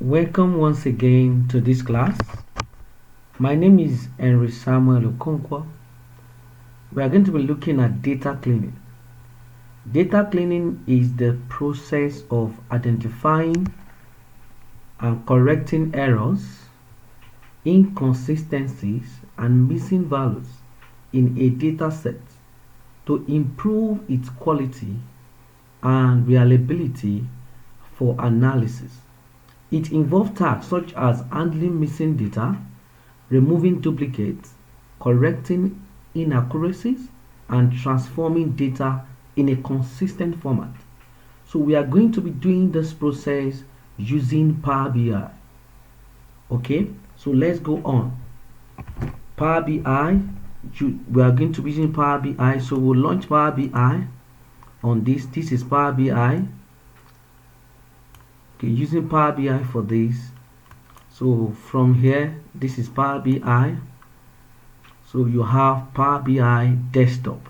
Welcome once again to this class. My name is Henry Samuel Okonkwo. We are going to be looking at data cleaning. Data cleaning is the process of identifying and correcting errors, inconsistencies, and missing values in a data set to improve its quality and reliability for analysis. It involves tasks such as handling missing data, removing duplicates, correcting inaccuracies, and transforming data in a consistent format. So we are going to be doing this process using Power BI. Okay, so let's go on. Power BI, we are going to be using Power BI. So we'll launch Power BI on this. This is Power BI. Okay, using Power BI for this. So from here, this is Power BI. So you have Power BI desktop.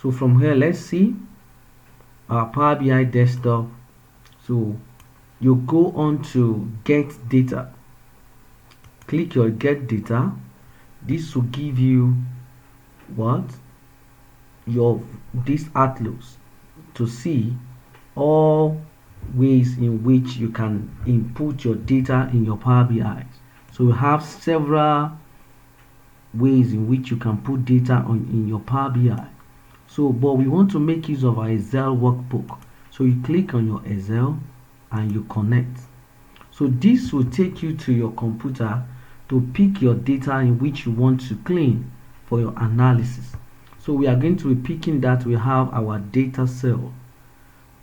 So from here, let's see our Power BI desktop. So you go on to get data. Click your get data. This will give you what this atlas to see all ways in which you can input your data in your Power BI. So we have several ways in which you can put data in your Power BI. So but we want to make use of our Excel workbook. So you click on your Excel and you connect. So this will take you to your computer to pick your data in which you want to clean for your analysis. So we are going to be picking that. We have our data cell,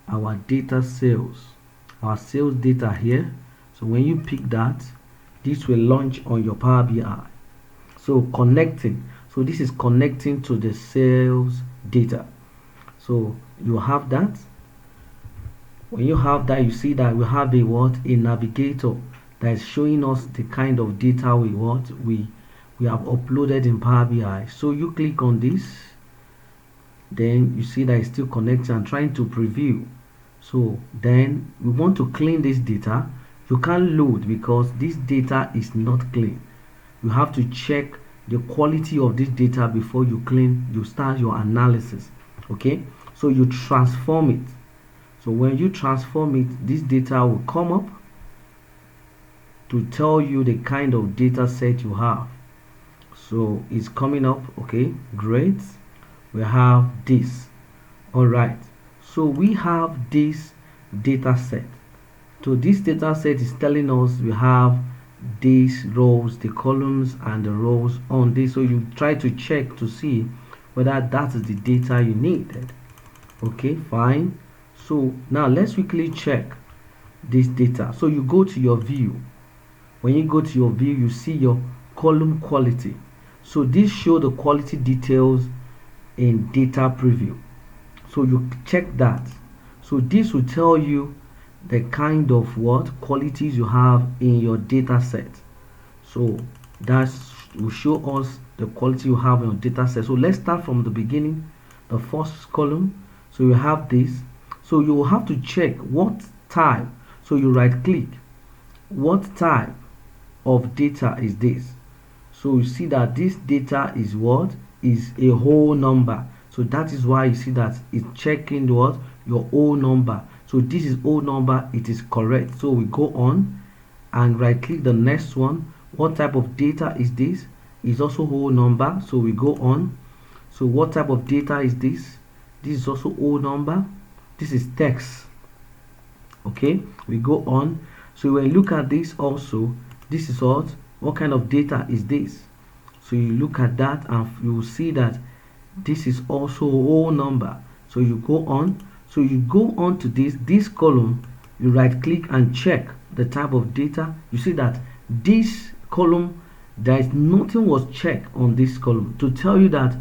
our data sales, our sales data here. So when you pick that, this will launch on your Power BI. So connecting, so this is connecting to the sales data. So you have that. When you have that, you see that we have a navigator that is showing us the kind of data we have uploaded in Power BI. So you click on this, then you see that it's still connecting and trying to preview. So then we want to clean this data. You can't load because this data is not clean. You have to check the quality of this data before you start your analysis. Okay, so you transform it. So when you transform it, this data will come up to tell you the kind of data set you have. So it's coming up. Okay, great. We have this. All right, so we have this data set. So this data set is telling us we have these rows, the columns and the rows on this. So you try to check to see whether that is the data you needed. Okay, fine. So now let's quickly check this data. So you go to your view. When you go to your view, you see your column quality. So this shows the quality details in data preview. So you check that. So this will tell you the kind of qualities you have in your data set. So that will show us the quality you have in your data set. So let's start from the beginning, the first column. So you have this. So you will have to check what type. So you right click. What type of data is this? So you see that this data is is a whole number. So that is why you see that it's checking your whole number. So this is whole number, it is correct. So we go on and right click the next one. What type of data is this? Is also whole number. So we go on. So what type of data is this? This is also whole number. This is text. Okay, we go on. So when you look at this also, this is what kind of data is this? So you look at that and you will see that this is also a whole number. So you go on. So you go on to this column, you right click and check the type of data. You see that this column, there is nothing was checked on this column to tell you that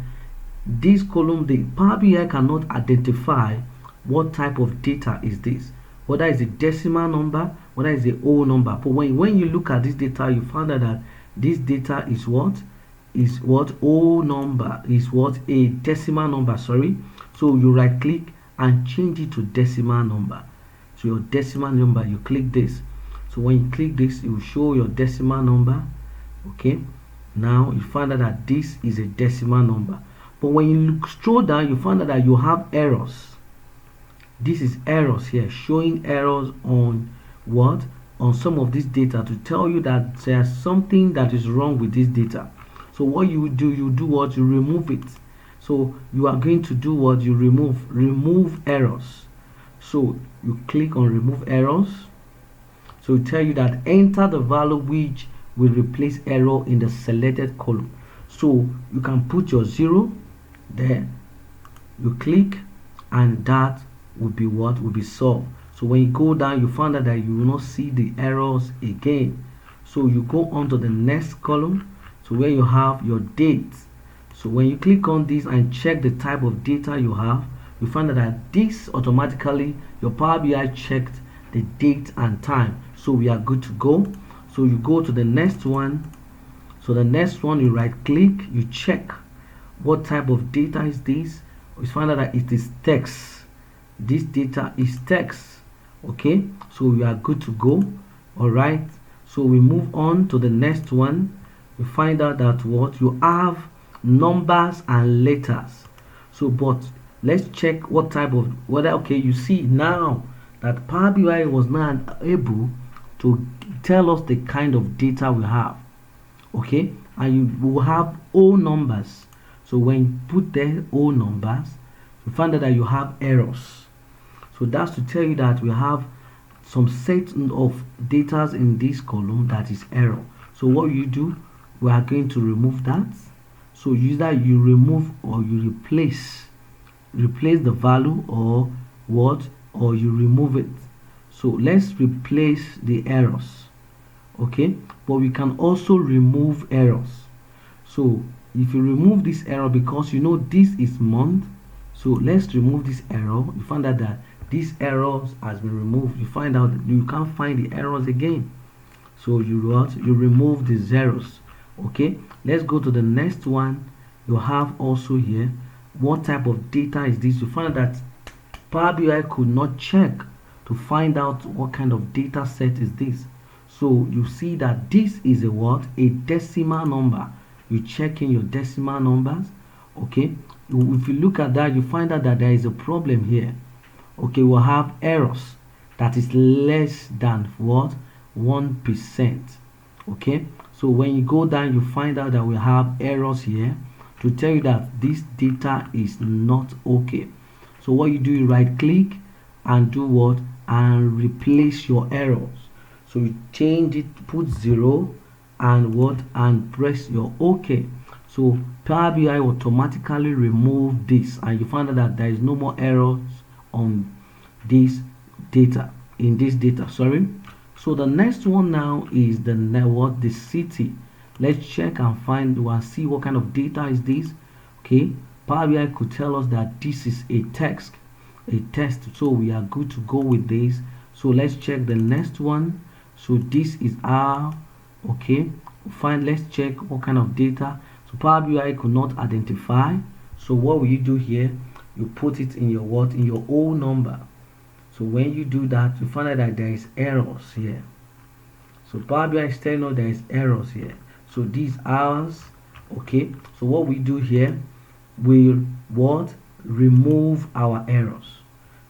this column, the Power BI cannot identify what type of data is this, whether it's a decimal number, whether it's a whole number. But when you look at this data, you find out that this data is whole number, is a decimal number, sorry. So you right click and change it to decimal number. So your decimal number, you click this. So So when you click this, it will show your decimal number. Okay, now you find out that this is a decimal number, but when you scroll down, you find out that you have errors. This is errors here, showing errors on what, on some of this data, to tell you that there's something that is wrong with this data. So what you do, you do what, you remove it. So you are going to do what, you remove errors. So you click on remove errors. So it tell you that enter the value which will replace error in the selected column. So you can put your 0 there, you click, and that will be what will be solved. So when you go down, you find out that you will not see the errors again. So you go on to the next column, so where you have your date. So when you click on this and check the type of data you have, you find out that this automatically, your Power BI checked the date and time. So we are good to go. So you go to the next one. So the next one, you right click, you check what type of data is this. You find out that it is text. This data is text. Okay, so we are good to go. All right, so we move on to the next one. You find out that what you have numbers and letters. So but let's check what type of, whether, okay, you see now that Power BI was not able to tell us the kind of data we have. Okay, and you will have all numbers. So when you put there all numbers, you find out that you have errors. So that's to tell you that we have some set of data in this column that is error. So what you do, we are going to remove that. So either you remove or you replace the value, or what, or you remove it. So let's replace the errors. Okay, but we can also remove errors. So if you remove this error, because you know this is month, so let's remove this error. You find out that this errors has been removed. You find out that you can't find the errors again. So you remove the zeros. Okay, let's go to the next one. You have also here, what type of data is this? You find out that Power BI could not check to find out what kind of data set is this. So you see that this is a what, a decimal number. You check in your decimal numbers. Okay, if you look at that, you find out that there is a problem here. Okay, we'll have errors that is less than what, 1%. Okay, so when you go down, you find out that we have errors here to tell you that this data is not okay. So what you do, you right click and do what, and replace your errors. So you change it, put 0 and what, and press your OK. So Power BI automatically remove this, and you find out that there is no more errors on this data, in this data, sorry. So the next one now is the what, the city. Let's check and find and see what kind of data is this. Okay, Power BI could tell us that this is a text, so we are good to go with this. So let's check the next one. So this is our, okay, fine. Let's check what kind of data. So Power BI could not identify. So what will you do here? You put it in your what, in your old number. So when you do that, you find out that there is errors here. So Power BI is telling us there is errors here. So these ours. Okay, so what we do here, we'll what, remove our errors.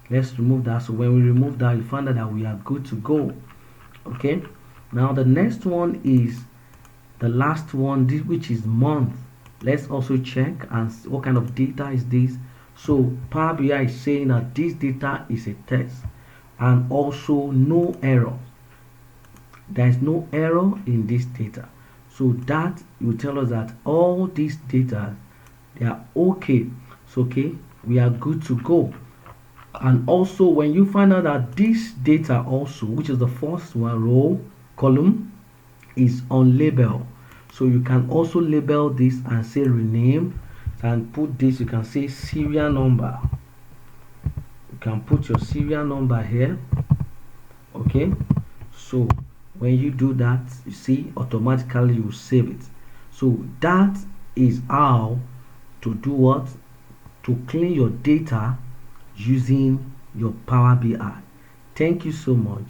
Let's remove that. So when we remove that, you find out that we are good to go. Okay, now the next one is the last one, this, which is month. Let's also check and see what kind of data is this. So Power BI is saying that this data is a text, and also no error. There is no error in this data. So that will tell us that all these data, they are okay. So okay, we are good to go. And also when you find out that this data also, which is the first one, row, column, is on label, so you can also label this and say rename, and put this, you can say serial number. You can put your serial number here. Okay, so when you do that, you see automatically you save it. So that is how to do what, to clean your data using your Power BI. Thank you so much.